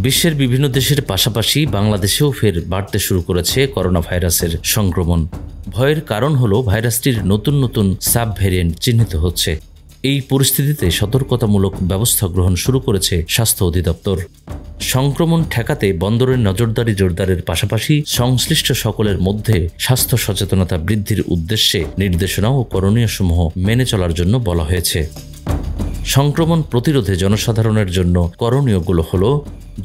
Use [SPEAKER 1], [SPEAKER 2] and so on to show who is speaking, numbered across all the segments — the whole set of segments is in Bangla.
[SPEAKER 1] বিশ্বের বিভিন্ন দেশের পাশাপাশি বাংলাদেশেও ফের বাড়তে শুরু করেছে করোনা ভাইরাসের সংক্রমণ। ভয়ের কারণ হলো ভাইরাসটির নতুন নতুন সাব ভ্যারিয়েন্ট চিহ্নিত হচ্ছে। এই পরিস্থিতিতে সতর্কতামূলক ব্যবস্থা গ্রহণ শুরু করেছে স্বাস্থ্য অধিদপ্তর। সংক্রমণ ঠেকাতে বন্দরের নজরদারি জোরদারের পাশাপাশি সংশ্লিষ্ট সকলের মধ্যে স্বাস্থ্য সচেতনতা বৃদ্ধির উদ্দেশ্যে নির্দেশনা ও করণীয়সমূহ মেনে চলার জন্য বলা হয়েছে। সংক্রমণ প্রতিরোধে জনসাধারণের জন্য করণীয়গুলো হলো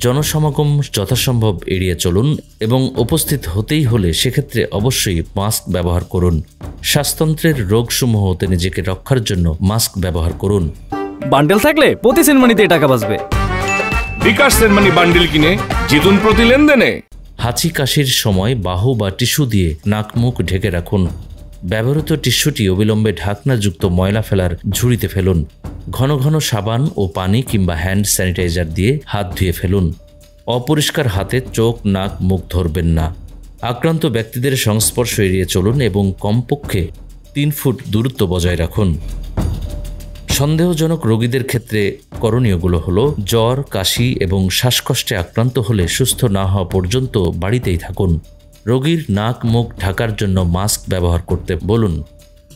[SPEAKER 1] জনসমাগম যথাসম্ভব এড়িয়ে চলুন এবং উপস্থিত হতেই হলে সেক্ষেত্রে অবশ্যই মাস্ক ব্যবহার করুন। শ্বাসতন্ত্রের রোগসমূহ হতে নিজেকে রক্ষার জন্য মাস্ক ব্যবহার করুন।
[SPEAKER 2] বান্ডেল থাকলে প্রতি সেনমানিতে টাকা বাঁচবে।
[SPEAKER 3] বিকাশ সেনমানি বান্ডেল কিনে জিতুন প্রতি লেনদেনে।
[SPEAKER 1] হাঁচি কাশির সময় বাহু বা টিস্যু দিয়ে নাক মুখ ঢেকে রাখুন। ব্যবহৃত টিস্যুটি অবিলম্বে ঢাকনাযুক্ত ময়লা ফেলার ঝুড়িতে ফেলুন। ঘন ঘন সাবান ও পানি কিংবা হ্যান্ড স্যানিটাইজার দিয়ে হাত ধুয়ে ফেলুন। অপরিষ্কার হাতে চোখ নাক মুখ ধরবেন না। আক্রান্ত ব্যক্তিদের সংস্পর্শ এড়িয়ে চলুন এবং কমপক্ষে 3 ফুট দূরত্ব বজায় রাখুন। সন্দেহজনক রোগীদের ক্ষেত্রে করণীয়গুলো হলো জ্বর, কাশি এবং শ্বাসকষ্টে আক্রান্ত হলে সুস্থ না হওয়া পর্যন্ত বাড়িতেই থাকুন। রোগীর নাক মুখ ঢাকার জন্য মাস্ক ব্যবহার করতে বলুন।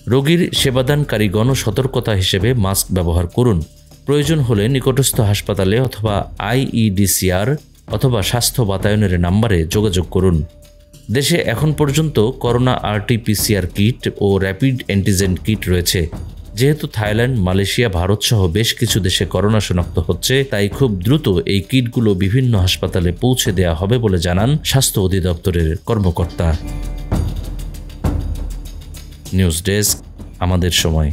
[SPEAKER 1] রোগীর সেবাদানকারীগণ সতর্কতা হিসেবে মাস্ক ব্যবহার করুন। প্রয়োজন হলে নিকটস্থ হাসপাতালে অথবা IEDCR অথবা স্বাস্থ্য বাতায়নের নাম্বারে যোগাযোগ করুন। দেশে এখন পর্যন্ত করোনা RT-PCR কিট ও র্যাপিড অ্যান্টিজেন কিট রয়েছে। যেহেতু থাইল্যান্ড, মালয়েশিয়া, ভারত সহ বেশ কিছু দেশে করোনা শনাক্ত হচ্ছে, তাই খুব দ্রুত এই কিটগুলো বিভিন্ন হাসপাতালে পৌঁছে দেওয়া হবে বলে জানান স্বাস্থ্য অধিদপ্তরের কর্মকর্তা। নিউজ ডেস্ক, আমাদের সময়।